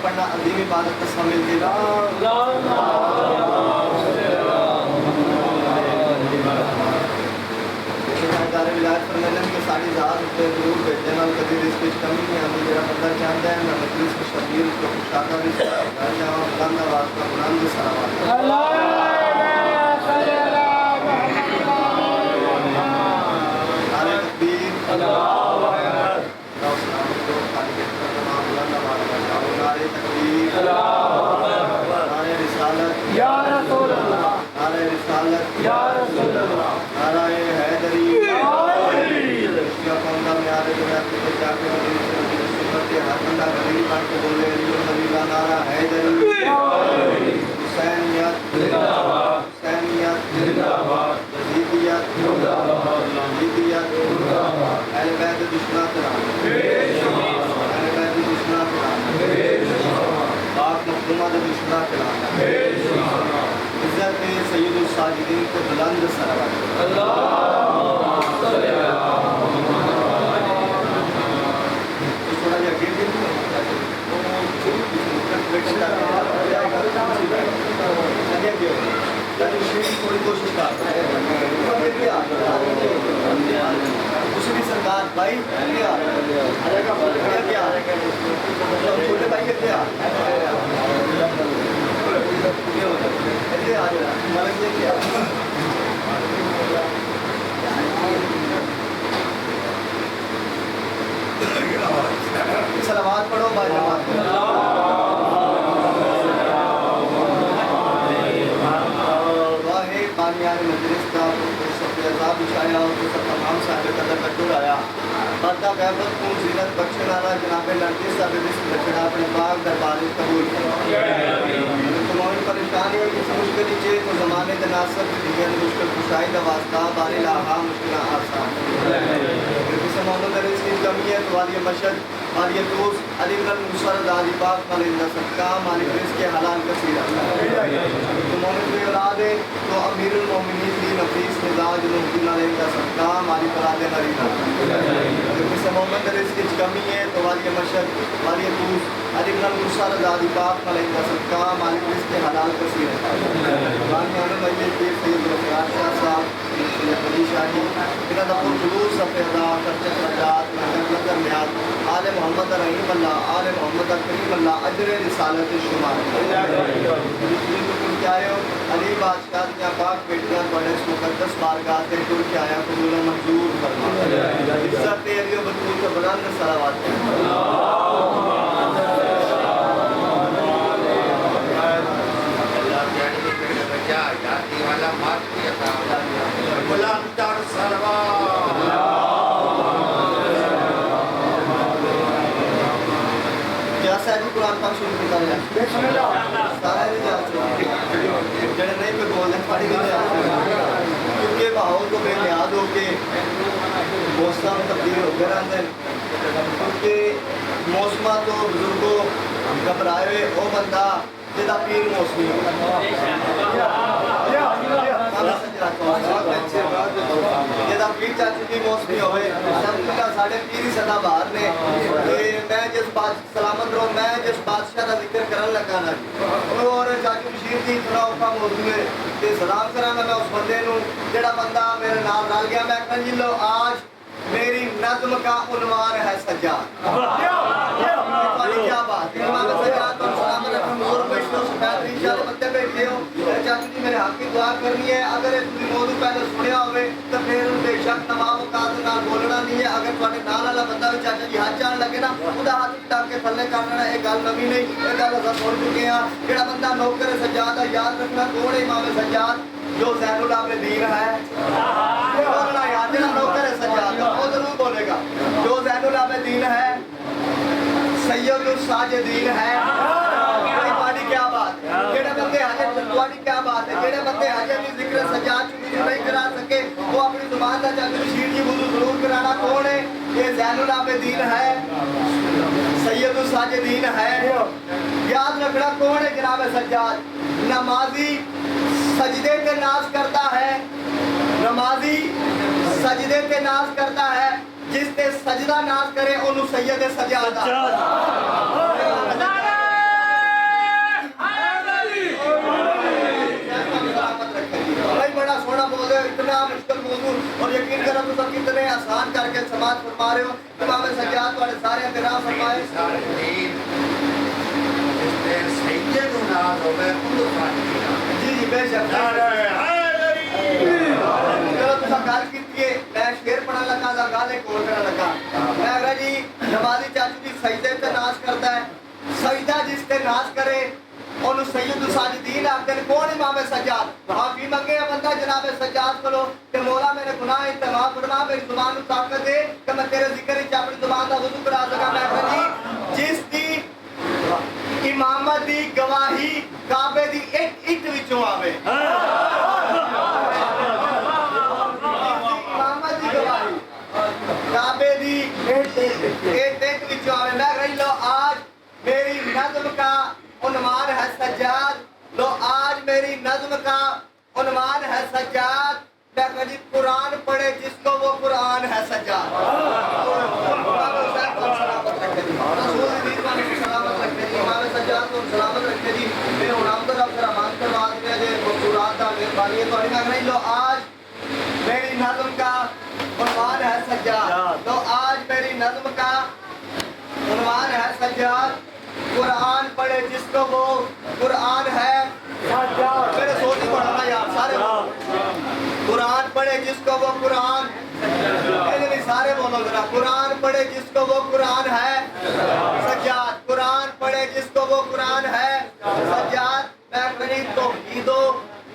پڑھنا عظیم عبادت شامل کی ولایت فرمائیں کہ 10,000 روپے ضرور بھیجنے نال کبھی اس کی کمی نہیں آتی. میرا بندہ چاہتا ہے میں مجلس میں شبیر اس کو خوشاکر بھی کر جاؤں. بلند آواز کا بلند سلام سید الساجدین کو بلند سلوات تھوڑا جا گر تھوڑی کوشش کر اسی بھی سرکار بھائی چھوٹے بھائی کتنے سلامات پڑھو بھائی مجلس کا عذاب بچھایا اور تمام صاحب قدر کا ٹور آیا بردہ غیبت کو زینت بخشنے والا جناب لڑکی صاحب رزق بچڑا اپنے پاک دربار قبول تمام پریشانی اور کسی مشکل چیز تو زمانے کے ناصر دیگر مشکل خوشائی کا واسطہ باری لاہا مشکل آسان کسی محمد علیہ کی کمی ہے تو والی مشہد والی دوست علی بن مصرد علی پاک مالندہ صدقہ مالک رزق کے حلال کثیر تو محمد کی اولاد ہے تو امیر المومنین کی نفیس مزاج ممکن علیہ کا صدقہ مالک اولاد غریبہ کسی محمد علیہ کی کمی ہے تو والی مشہد والی دوست علی بن مصرد علی پاک مالندہ صدقہ مالک رزق کے حلال کثیر بانی آنے مجید پیر سید رفیات شاہ صاحب سید علی شاہی انہا دفعہ جلوس سفیدہ کرچت رجات محمد نظر نیاد آل محمد رحیم اللہ آل محمد کریم اللہ اجر رسالت شمار کیا ہے علی بادشاہ دیا پاک بیٹیاں بڑے اس مقدس بارگاہ سے ٹور کے آیا قبول منظور فرما عزت علی و بطول کے بلند صلوات قرآن پاک شروع کرتا ہے سارے جڑے نہیں پہ بول دیں پڑھی گئے کیونکہ ماحول کو بے نیاد ہو کے موسم تبدیل ہو کر آتے ہیں کیونکہ موسمہ تو بزرگوں گھبرائے ہوئے وہ بندہ جدا پیر موسمی ہو جدا پیر چاچی بھی موسمی ہوئے سب ساڑھے پیری صدا باہر نے میں جس بات سلامت رہوں میں جس بادشاہ کا ذکر کرن لگا نا اور چاچی بشیر کی اتنا اوپا موضوع ہے کہ سلام کرانا میں اس بندے نوں جڑا بندہ میرے نام ڈال گیا میں کہن جلو آج میری نظم کا عنوان ہے سجاد کیا بات ہے امام سجاد اور سلامت رکھن اور بیشتر سفید ریشہ لے بندے بیٹھے ہو چاچی جی میرے حق کی دعا کرنی ہے اگر اس موضوع پہلے سنیا ہوئے تو پھر بے شک نماز وقات نال بولنا نہیں ہے اگر تواڈے نال والا بندہ بھی چاچا جی ہاتھ جان لگے نا خدا ہاتھ ٹاک کے تھلے کرنا ہے یہ گل نویں نہیں یہ گل اساں سن چکے ہیں جڑا بندہ نوکر سجاد ہے یاد رکھنا کون ہے امام سجاد جو زین العابدین ہے بولنا یاد جڑا نوکر سجاد وہ ضرور بولے گا جو زین العابدین ہے سید الساجدین ہے بڑی کیا بات ہے جڑے بندے حاجت تھوڑی کیا بات ہے جڑے بندے اجے بھی ذکر سجاد چوبی جو نہیں کرا سکے وہ اپنی زبان کا چاچو بشیر جی وضو ضرور کرانا کون ہے یہ زین العابدین ہے سید الساجدین ہے یاد رکھنا کون ہے جناب سجاد نمازی سجدے کے ناز کرتا ہے نمازی سجدے کے ناز کرتا ہے جس تے سجدہ ناز کرے انہوں سید سجاد بڑا سونا بول رہے اتنا مشکل موضوع اور یقین کرو تو سب کتنے آسان کر کے سماعت فرما رہے ہو امام سجاد والے سارے احترام فرمائے جی جی بے شک چلو تو گل کی میں شیر پڑھا لگا تھا گل ایک اور کرنا لگا میں اگر جی نمازی چاچو جی سجدے تے ناز کرتا ہے سجدہ جس تے ناز کرے انہوں سید الساجدین آتے ہیں کون امام سجاد معافی منگے ہیں بندہ جناب سجاد کرو کہ مولا میرے گناہ انتماع فرما میری زبان کو طاقت دے کہ میں تیرے ذکر ہی اپنی زبان کا وضو کرا سکا میں کہا جی جس دی امامت دی گواہی کعبے دی اٹ وچوں آوے امامت دی گواہی کعبے دی اٹ وچوں آوے میں کہا لو آج میری نظم کا عنوان ہے سجاد لو آج میری نظم کا عنوان ہے سجاد میں کہا قرآن پڑھے جس کو وہ قرآن ہے سجاد سلامت رکھے جی رسول حدیث والی کو سلامت رکھے جی امام سجاد کو سلامت رکھے جی میں ہنامت رب سے رحمان کروا دیا جی مقصورات کا مہربانی ہے تو میں کہا لو آج میری نظم کا عنوان ہے سجاد لو آج میری نظم کا عنوان ہے سجاد قرآن پڑھے جس کو وہ قرآن ہے میرے سوچ پڑھنا یار سارے قرآن پڑھے جس کو وہ قرآن سارے بولو ذرا قرآن پڑھے جس کو وہ قرآن ہے سجاد قرآن پڑھے جس کو وہ قرآن ہے سجاد میں کہیں توحید و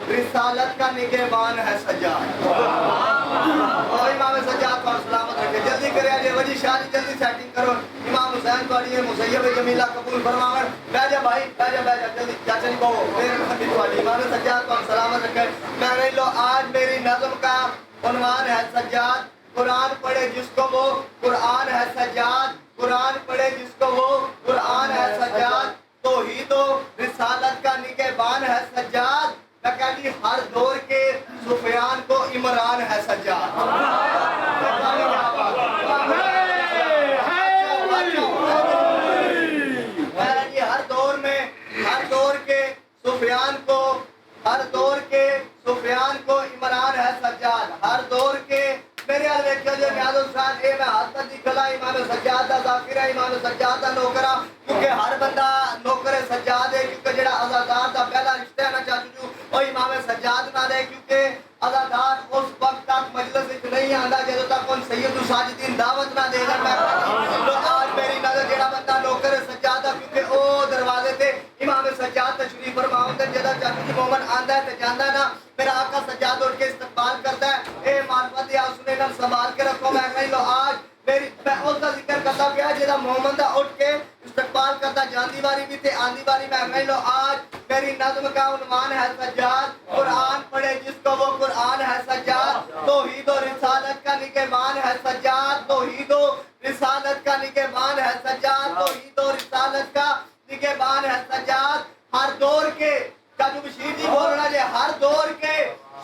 رسالت کا نگہبان ہے سجاد اور امام سجاد کو سلامت رکھے جلدی کرے آجے وجی شاہ جی جلدی سیٹنگ کرو امام حسین توڑی ہے مسیب جمیلہ قبول فرماور بیجا بھائی بیجا جلدی چاچا نہیں کہو میرے خطی توڑی امام سجاد کو سلامت رکھے میں کہیں لو آج میری نظم کا عنوان ہے سجاد قرآن پڑھے جس کو وہ قرآن ہے سجاد قرآن پڑھے جس کو وہ قرآن ہے سجاد توحید و رسالت کا نگہبان ہے سجاد میں کہتی ہر دور کے سفیان کو عمران ہے سجاد ہر دور میں ہر دور کے سفیان کو عمران ہے سجاد ہر دور کے میرے حال دیکھو جو نیاز حسین اے میں ہاتھ تک دکھلا امام سجاد دا ذاکر ہے امام سجاد دا نوکرہ کیونکہ ہر بندہ نوکر سجاد ہے کیونکہ جڑا عزادار دا پہلا رشتہ ہے نا چاچو جو وہ امام سجاد نہ دے کیونکہ عزادار اس وقت تک مجلس وچ نہیں آندا جدوں تک ان سید الساجدین دعوت نہ دے گا میں تو آج میری نظر جڑا بندہ نوکر سجاد ہے کیونکہ او دروازے تے امام سجاد تشریف فرماون تے جدا چاچو جی مومن آندا ہے تے جاندا نا میرا آقا سجاد اٹھ کے استقبال کرتا ہے اے معرفت یا سنے نال سنبھال کے رکھو میں کہیں لو آج میری میں اس کا ذکر کرتا پیا جدا محمد دا اٹھ کے استقبال کرتا جاندی باری بھی تے آندی باری میں کہیں لو آج میری نظم کا عنوان ہے سجاد قرآن پڑھے جس کو وہ قرآن ہے سجاد توحید و رسالت کا نگہبان ہے سجاد توحید و رسالت کا نگہبان ہے سجاد توحید و رسالت کا نگہبان ہے سجاد ہر دور کے چاچو بشیر جی بول رہا ہے ہر دور کے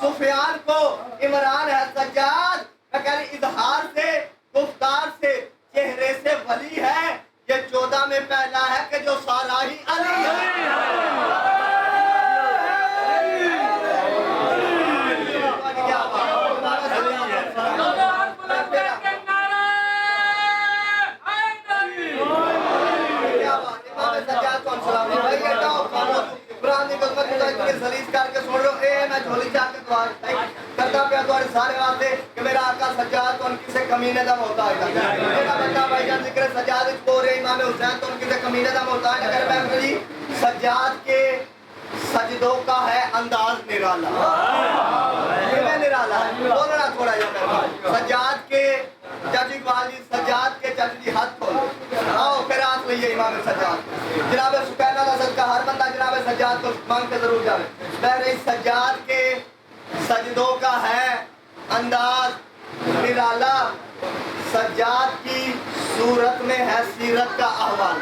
سفیان کو عمران ہے سجاد میں کہہ رہی اظہار سے گفتار سے چہرے سے ولی ہے یہ 14 میں پہلا ہے کہ جو سارا ہی علی ہے سلیس کر کے سن لو اے میں جھولی چاہ کے دعا کرتا پیا تمہارے سارے واسطے کہ میرا آقا سجاد تو ان کسی کمینے دا محتاج ہے میرا بندہ بھائی جان ذکر سجاد اس کو رہے امام حسین تو ان کسی کمینے دا محتاج اگر میں کہی سجاد کے سجدوں کا ہے انداز نرالا میں نرالا بولنا تھوڑا جا سجاد کے چاچی اقبال جی سجاد کے چاچی جی ہاتھ کھولو آؤ پھر ہاتھ لئیے امام سجاد جناب سکینہ کا صدقہ ہر بندہ جناب سجاد کو مانگ کے ضرور جاوے بہر سجاد کے سجدوں کا ہے انداز نرالا، سجاد کی صورت میں ہے سیرت کا احوال.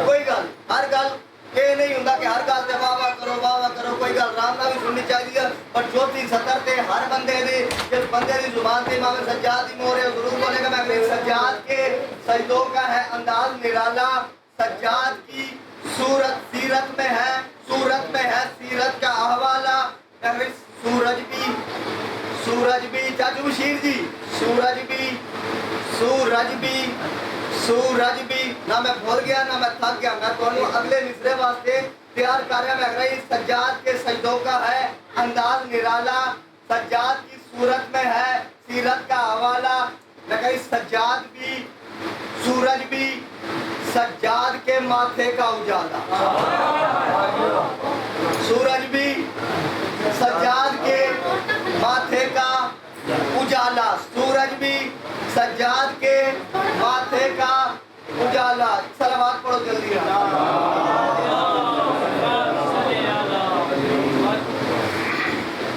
کوئی گل ہر گل یہ نہیں ہوں کہ ہر گل سے واہ واہ کرو، کوئی گل آرام نہ بھی سننی چاہیے، پر چوتھی سطر تے ہر بندے دی جس بندے دی زبان تے امام سجاد دی مہر ہے ضرور بولے گا میں سجاد کے سجدوں کا ہے انداز نرالا، سجاد کی صورت سیرت میں ہے سیرت کا احوالہ. سورج بھی چاچو بشیر جی سورج بھی نہ میں بھول گیا نہ میں تھک گیا. میں تو اگلے مصرے واسطے تیار کر رہا میں رہی سجاد کے سجدوں کا ہے انداز نرالا، سجاد کی صورت میں ہے سیرت کا حوالہ. میں کہی سجاد بھی سورج بھی سجاد کے ماتھے کا اجالا، سورج بھی سجاد کے ماتھے کا اجالا، سورج بھی سجاد کے ماتھے کا اجالا. صلوات پڑھو جلدی.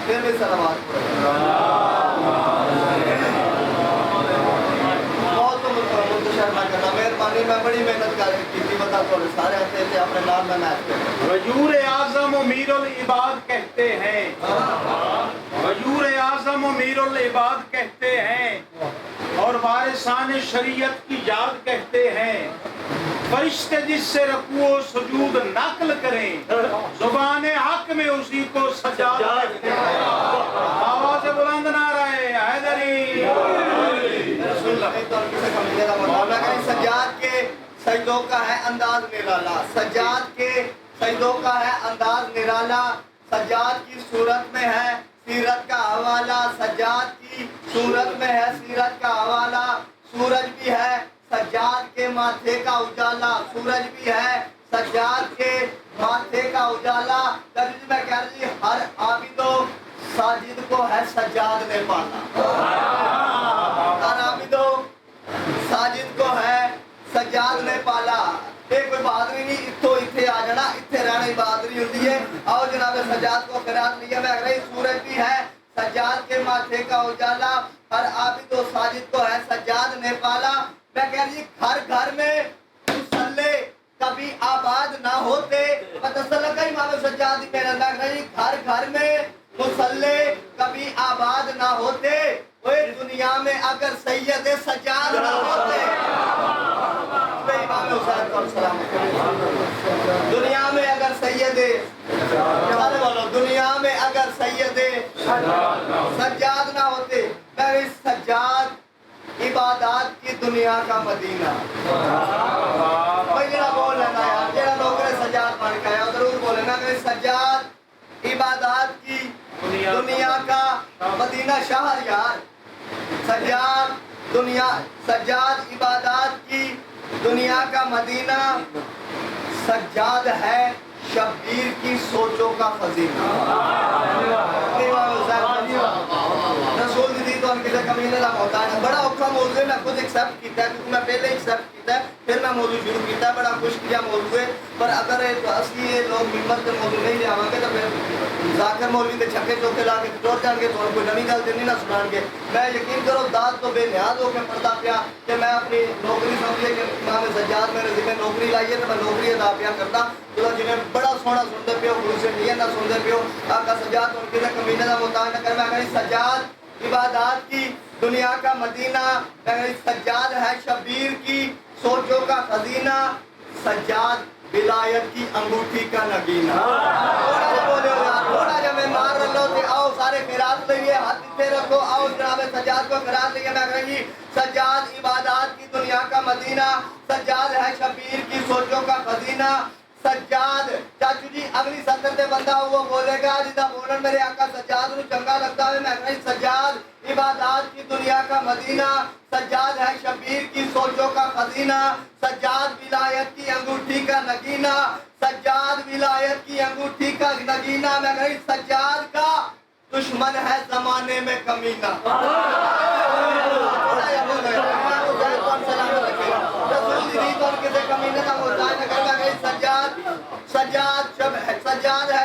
پھر بھی صلوات پڑھو. مہربانی میں بڑی محنت کر کی تھی بتا تھوڑے سارے آتے تھے اپنے نام میں میچ کرتے. وجور اعظم و میر العباد کہتے ہیں، وجور اعظم و میر العباد کہتے ہیں اور وارثان شریعت کی یاد کہتے ہیں. فرشتے جس سے رکوع و سجود نقل کریں زبان حق میں اسی کو سجاد کہتے ہیں. آواز بلند نعرہ حیدری. سجاد کے سجدوں کا ہے انداز نرالا، سجاد کے سجدوں کا ہے انداز نرالا، سجاد کی صورت میں ہے سیرت کا حوالہ، سجاد کی صورت میں ہے سیرت کا حوالہ. سورج بھی ہے سجاد کے ماتھے کا اجالا، سورج بھی ہے سجاد کے ماتھے کا اجالا. ترجمہ میں کہہ رہی ہر عابد و ساجد کو ہے سجاد نے پالا، ہر عابد و ساجد کو ہے سجاد نے پالا. یہ کوئی بہادری نہیں اتھو اتھے آ جانا، اتھے رہنا ہی بہادری ہوتی ہے. اور جناب سجاد کو خیرات لیا میں اگر سورج بھی ہے سجاد کے ماتھے کا اجالا، ہر عابد و ساجد کو ہے سجاد نے پالا. میں کہہ رہی گھر گھر میں مصلے کبھی آباد نہ ہوتے. متصلہ کا امام سجاد ہی میرا میں کہہ رہی گھر گھر میں مصلے کبھی آباد نہ ہوتے. دنیا میں اگر سید سجاد نہ ہوتے. امام حسین کو سلام. دنیا میں اگر سید دنیا میں اگر سید سجاد نہ ہوتے. سجاد عبادات کی دنیا کا مدینہ. جڑا بول لینا یار جڑا لوگ سجاد بن کے آیا ضرور بولے نا کہ سجاد عبادات کی دنیا کا مدینہ شہر یار. سجاد عبادات کی دنیا کا مدینہ، سجاد ہے شبیر کی سوچوں کا خزینہ. رسول دی تو ان کے کمینے کا محتاج ہے. بڑا اوکھا موضوع ہے، میں خود ایکسپٹ کیتا ہے کیونکہ میں پہلے ایکسپٹ کیتا ہے پھر میں موضوع شروع کیتا ہے. بڑا خوش کیا موضوع ہے، پر اگر اصلی یہ لوگ ممبر سے موضوع نہیں لے آویں گے تو پھر ذاکر مولوی کے چھکے چوکے لا کے ٹور جان گے تو کوئی نئی گل نہیں نہ سنان گے. میں یقین کرو داد تو بے نیاز ہو کے پڑھتا پیا کہ میں اپنی نوکری سمجھے کہ امام سجاد میرے ذمہ نوکری لائیے تو میں نوکری ادا پیا کرتا. تو جی بڑا سونا سنتے پیو خلوص نیت نہ سنتے پیو. آقا سجاد ان کے کمینے کا محتاج نہ کر. میں کہیں سجاد عبادات کی دنیا کا مدینہ، سجاد ہے شبیر کی سوچوں کا خزینہ، سجاد ولایت کی انگوٹھی کا نگینہ. تھوڑا جا میں مار رہا تے آؤ سارے خیرات لئیے ہاتھ اتنے رکھو. آؤ جناب سجاد کو خیرات لئیے. میں کہیں سجاد عبادات کی دنیا کا مدینہ، سجاد ہے شبیر کی سوچوں کا خزینہ. سجاد چاچو جی اگلی سطر تے بندہ وہ بولے گا جدا بولن میرے آقا سجاد نو چنگا لگتا ہے. میں کہیں سجاد عبادات کی دنیا کا مدینہ، سجاد ہے شبیر کی سوچوں کا خزینہ، سجاد ولایت کی انگوٹھی کا نگینہ، سجاد ولایت کی انگوٹھی کا نگینہ. میں کہیں سجاد کا دشمن ہے زمانے میں کمینہ. سجاد ہے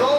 2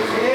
6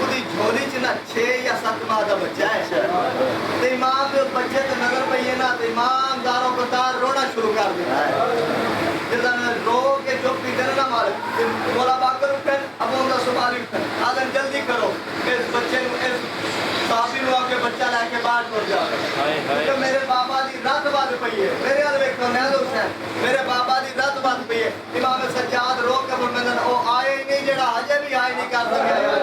ਉਹਦੀ ਝੋਲੀ ਚ ਨਾ 6 ਜਾਂ 7 ਮਾਹ ਦਾ ਬੱਚਾ ਹੈ ਤੇ ਇਮਾਮ ਦੇ ਬੱਚੇ ਤੇ ਨਜ਼ਰ ਪਈ ਹੈ ਨਾ ਤੇ ਇਮਾਮ ਦਾਰੋਂ ਕਤਾਰ ਰੋਣਾ ਸ਼ੁਰੂ ਕਰ ਦਿੱਤਾ ਹੈ ਜਦੋਂ ਰੋ ਕੇ ਚੁੱਪ ਹੀ ਕਰਨਾ ਮਾਰ ਮੌਲਾ ਬਾਕਰ ਉਠਨ ਅਬ ਉਹਦਾ ਸਵਾਲ ਉਠਨ ਆਦਰ ਜਲਦੀ ਕਰੋ ਇਸ ਬੱਚੇ ਨੂੰ ਇਸ ਸਾਬੀ ਨੂੰ ਆਕੇ ਬੱਚਾ ਲੈ ਕੇ ਬਾਹਰ ਟੁਰ ਜਾਵੇ ਕਿ ਮੇਰੇ ਬਾਬਾ ਦੀ ਰੱਤ ਵੱਧ ਪਈ ਹੈ ਮੇਰੇ ਵੱਲ ਵੇਖੋ ਨਾ ਹੁਸੈਨ ਮੇਰੇ ਬਾਬਾ ਦੀ ਰੱਤ ਵੱਧ ਪਈ ਹੈ ਇਮਾਮ ਸੱਜਾਦ ਰੋ ਕੇ ਫਰਮਾਉਂਦੇ ਉਹ ਆਏ ਹੀ ਨਹੀਂ ਜਿਹੜਾ ਹਜੇ ਵੀ ਆਏ ਨਹੀਂ ਕਰ ਸਕਿਆ ਯਾਰ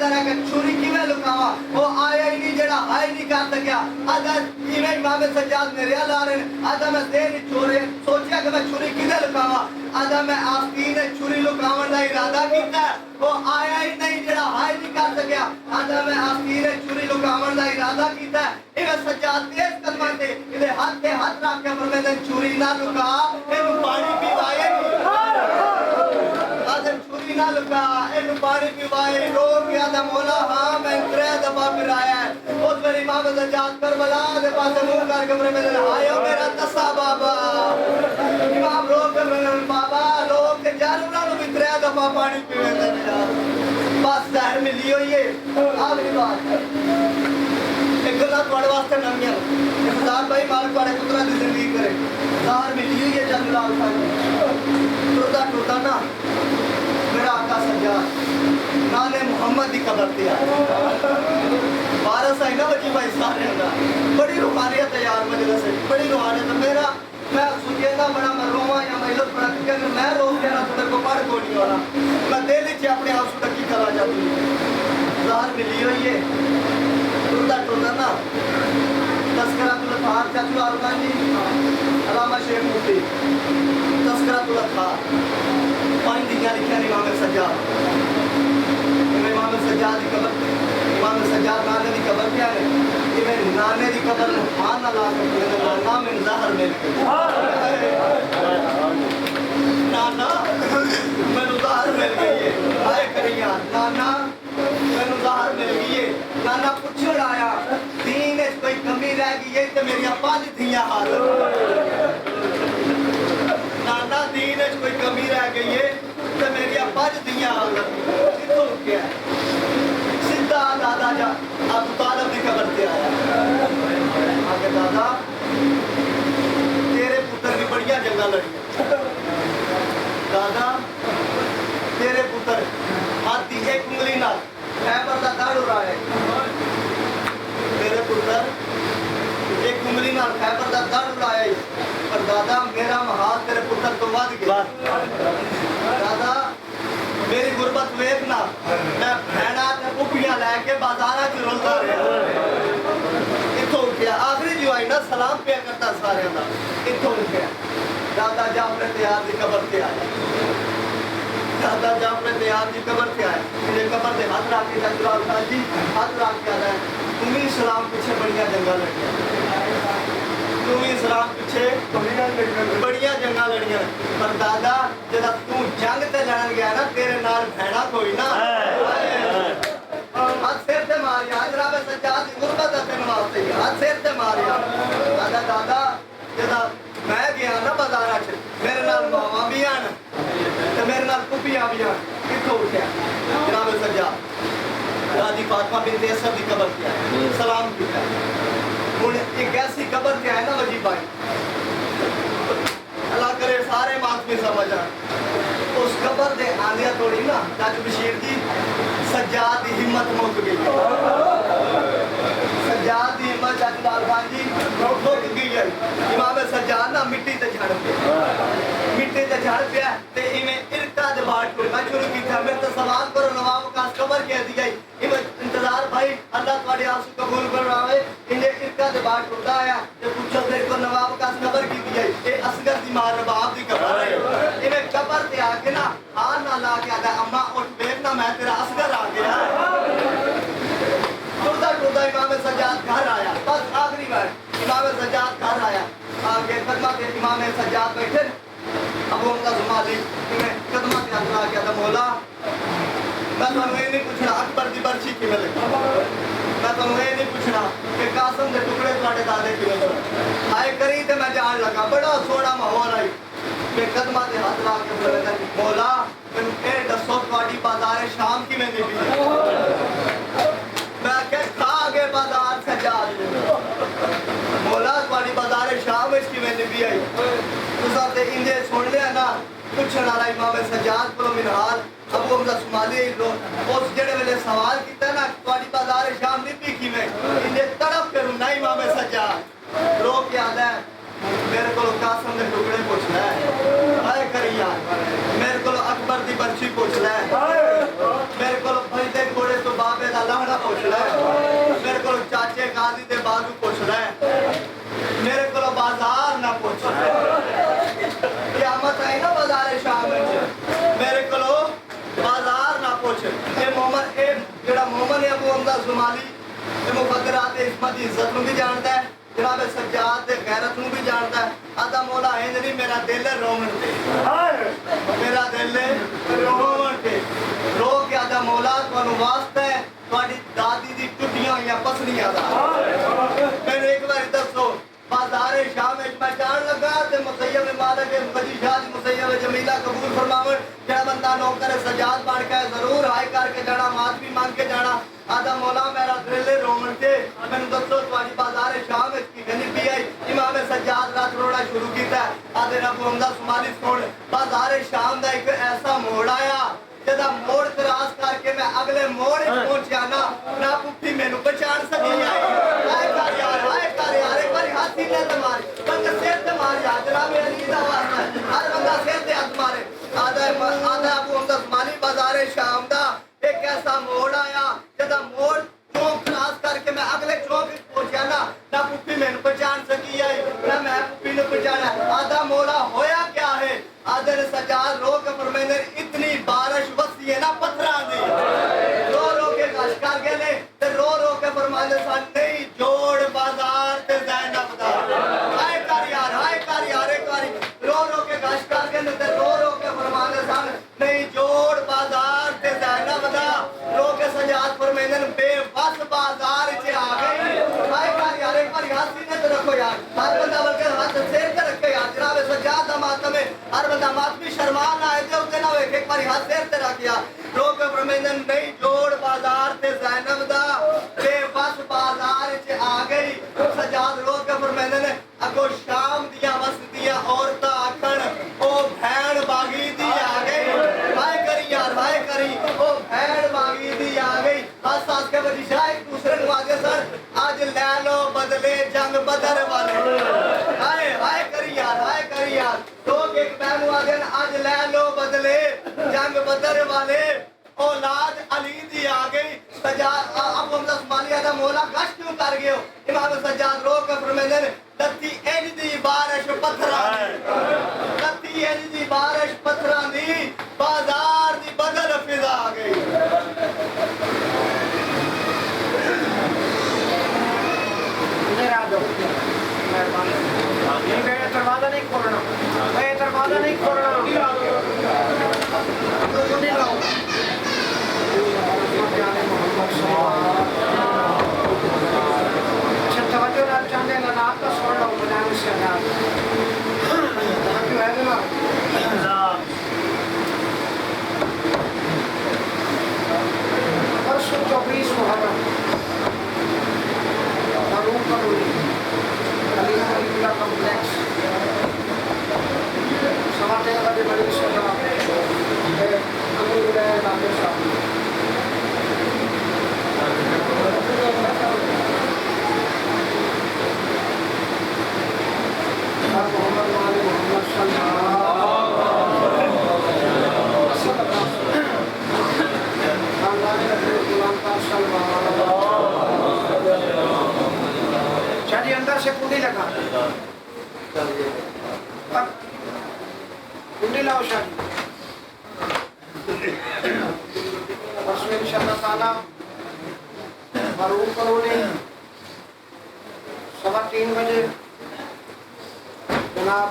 دن کہ چھری کیویں لکاواں وہ آیا ہی نہیں جڑا ہائے نہیں کر سکیا آدھا ایویں امام سجاد میرے ال آ رہے ہیں آدھا میں دیر چورے سوچیا کہ میں چھری کیویں لکاواں آدھا میں آستین چھری لکاون دا ارادہ کیتا وہ آیا ہی نہیں جڑا ہائے نہیں کر سکیا آدھا میں آستین چھری لکاون دا ارادہ کیتا ایویں سجاد تیز قدماں تے دے ہاتھ رکھ کے فرماندے چھری نہ لکا اینو پانی پیوائے آدم چھری نہ لکا اینو پانی پیوائے رو گیا دا مولا ہاں میں ترے دفعہ پھرایا ہے اس پر امام سجاد کربلا دے پاسے منہ کر کے فرماندے آئیو میرا تسا بابا امام رو کے فرماندے بابا لوگ تے جانوراں نوں بھی ترے دفعہ پانی پیوندے نے بس ظاہر ملی ہوئی ہے آخری بات ایک گلا تھوڑے واسطے نمیاں خدا بھائی مالک تھوڑے پتراں دی زندگی کرے ظاہر ملی ہوئی ہے جنگ لال خان ٹردا نا میرا آقا سجاد نانے محمد دی قبر تے آیا بارہ سائی نا وجی بھائی سارے دا بڑی روحانیت ہے یار مجلس ہے بڑی روحانیت ہے میرا میں سوچے نا بڑا میں رواں یا میں لوگ بڑا کہ میں رو کے نا تو کو پڑھ کو نہیں ہونا میں دل وچ اپنے آپ کو کی کرا جاتی ظاہر ملی ہوئی ہے ٹردا نا تذکرۃ الاطہار چچو ارمان جی علامہ شیخ مفتی تذکرۃ الاطہار پانچ دنیا لکھا امام سجاد امام سجاد کی قبر امام سجاد نانے کی قبر کیا ہے کہ نانے کی قبر میں ہاں نہ لا سکتے نانا میں ظاہر مل کے نانا میں ظاہر مل گئی ہے آئے کریاں نانا میں ظاہر مل گئی ہے نانا پوچھڑ آیا دین اس کوئی کمی رہ گئی ہے تو میری پانچ دھیاں حاضر نانا دین اس کوئی کمی رہ گئی ہے تو میری پانچ دھیاں حاضر کتوں کیا ہے سیدھا دادا جا ابو طالب کی قبر تے آیا آگے دادا تیرے پتر کی بڑیاں جنگاں لڑی دادا تیرے پتر ہاتھ ایک انگلی نال خیبر دا داڑ اڑا ہے میرے پتر ایک انگلی نال خیبر دا داڑ اڑایا ہے پر دادا میرا ہاتھ تیرے پتر تو ود گیا دادا میری غربت ویکھنا میں بہنا تے پھپھیاں لے کے بازاراں وچ رولدا رہیا اتھوں اٹھیا آخری جو آئی نا سلام پیا کرتا سارے دا اتھوں اٹھیا دادا جعفر تیار دی قبر تے آیا دادا جعفر تیار دی قبر تے آیا میرے قبر تے ہاتھ رکھ کے جلال خان جی ہاتھ رکھ کے آیا تمہیں اسلام پیچھے بڑیاں جنگاں لڑیاں تمہیں اسلام پیچھے بڑیاں جنگاں لڑیاں پر دادا جدا تو جنگ تے لڑن گیا نا تیرے نال بھیڑا کوئی نا ہاتھ سر تے ماریا جناب سجاد دی غربت تے نواستے ہاتھ سر تے ماریا دادا دادا جدا میں گیا نا بازاراں وچ میرے نال ماواں بھی آن تے میرے نال پھپھیاں بھی آن کتھوں اٹھیا جناب سجاد دادی فاطمہ بنت اسد دی قبر تے آیا سلام کیتا ہن ایک ایسی قبر تے آیا نا وجی بھائی اللہ کرے سارے بات میں سمجھ آ اس قبر دے آندیا توڑی نا چاچو بشیر جی سجاد دی ہمت مک گئی سجاد دی ہمت چاچو لال خان جی مک گئی ہے امام سجاد نا مٹی تے جھڑ پیا مٹی تے جھڑ پیا تے ایویں ارکا دے باٹ ٹوٹنا شروع کیتا میں تے سوال کرو نواب کا قبر کہہ دی گئی ایویں انتظار بھائی اللہ تواڈے آنسو قبول کرواوے انہیں ارکا دے باٹ ٹوٹا آیا تے پوچھو تے کو نواب کا قبر کی دی گئی اے اصغر دی ماں رباب دی قبر ہے ایویں قبر تے آ کے نا ہاں نہ لا کے آدا اما اٹھ بیٹھ نا میں تیرا اصغر آ گیا ٹوٹا امام سجاد گھر آیا بس آخری بار امام سجاد گھر آیا آگے قدمہ تے امام سجاد بیٹھے ابو حمزہ زمالی قدمہ تے ہاتھ لا کے آدا مولا میں تمہیں یہ نہیں پوچھنا اکبر دی برچی کی ملے میں تمہیں یہ نہیں پوچھنا کہ قاسم دے ٹکڑے تواڈے دادے کی ملے آئے کری تے میں جان لگا بڑا سونا ماحول آئی کہ قدمہ تے ہاتھ لا کے بولے مولا اے دسو تواڈی بازار شام کی میں نہیں میں کہ کھا گئے بازار سجاد مولا تواڈی بازار شام اس کی میں نہیں آئی تساں تے انجے سن لیا نا پوچھن والا امام سجاد کو منحال ابو حمزہ سمالی اس جڑے ویلے سوال کیتا نا تواڈی بازار شام دی پی میں انجے تڑپ کے رونا امام سجاد رو کے آندا ہے میرے کو قاسم دے ٹکڑے پوچھنا ہے ہائے کریا میرے کو اکبر دی برچی پوچھنا ہے میرے کو بھائی دے گھوڑے تو شام میرے کو بازار نہ پوچھ جڑا مومن ہے ابو حمزہ زمالی مقدرات عصمت کی عزت نو بھی جانتا ہے جناب سجاد دے غیرت نو بھی جانتا ہے آدھا مولا ہے نہیں میرا دل ہے رومن تے میرا دل ہے رومن تے رو کے آدھا مولا تانوں واسطہ ہے تہاڈی دادی دی ٹٹیاں ہوئیاں پسلیاں دا میں ایک بار دسو بازار شام میں جان لگا تے مسیب مالک مجی شاہ دی مسیب جمیلہ قبول فرماون جڑا بندہ نوکر سجاد بن کے ضرور ہائے کر کے جانا مات بھی مانگ کے جانا آدھا مولا میرا دل رومن تے میں دسو تہاڈی بازار شام کی گنی پی آئی امام سجاد رات روڑا شروع کیتا ہے آدھے ابو حمزہ زمالی سن بازار شام دا ایک ایسا موڑ آیا جدا موڑ کراس کر کے میں اگلے موڑ پہنچیا نہ پٹھی مینوں پہچان سکی ہائے کر یار ایک باری ہاتھ سینے تے مار بندہ سر تے مار یا جناب علی دا واسطہ ہے ہر بندہ سر تے ہاتھ مارے آدھا ابو حمزہ زمالی بازار شام دا ایک ایسا موڑ آیا جدا موڑ چوک کراس کر کے میں اگلے چوک پہنچیا نہ پپی مینوں پہچان سکی ہے نہ میں پپی نوں پہچانا آدھا مولا ہویا کیا ہے آدھے سجاد رو کے فرمیندے اتنی بارش وسی ہے نا پتھراں دی رو رو کے گش کر گئے نے تے رو کے فرماندے سن نہیں جوڑ بازار تے زینب دا ہائے کر یار ایک باری رو کے گش کر گئے نے تے رو کے فرماندے سن نہیں جوڑ بازار تے زینب دا رو کے سجاد فرمیندے بے بس بازار چ آ گئی ہائے کر یار ایک باری ہاتھ سینے تے رکھو یار ہر بندہ بلکہ ہاتھ سر تے رکھے یار جناب سجاد دا ماتم ہے ہر بندہ ماتمی شرمان آئے تے اوتے نہ ہوئے ایک باری ہاتھ سر تے رکھیا رو کے فرمیندے نہیں جوڑ بازار تے زینب دا بے بس بازار چ آ گئی سجاد رو کے فرمیندے نے اگو شام دیاں وسدیاں عورتاں آکھن او بھین باغی دی آ گئی ہائے کری یار ہائے کری او بھین باغی دی آ گئی ہاتھ ساتھ کے بجی شاہ ایک دوسرے نو آگے سر آج لے لو بدلے جنگ بدر والے ہائے کری یار تو ایک بہنو آگے آج لے لو بدلے جنگ بدر والے اولاد علی دی آ گئی سجاد ابو حمزہ زمالی دا مولا گشت کیوں کر گئے ہو امام سجاد رو کے فرمیندے لتی انج دی بارش پتھراں دی لتی انج دی بارش پتھراں دی بازار دی بدل فضا آ گئی دروازہ نہیں کھولنا اچھا توجہ نال چاہتے ہیں نا آپ کا سن لو بنانے سے توجہ ہے نا پرسوں 24 محرم معروف کروڑی علی کمپلیکس سماتے بڑے بڑی سزا امیر علاقے صاحب محمد علی محمد صلی چلیے اندر سے کنڈی لگا کنڈی لاؤ شاہ پرسوں انشاءاللہ تعالیٰ معروف کروڑی 3:15 بجے جناب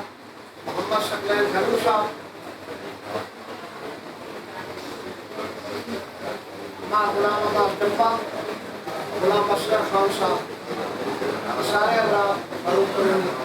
محمد ثقلین گھلو صاحب ماں غلام عباس ڈبہ غلام اصغر خان صاحب سارے اللہ معروف کروڑی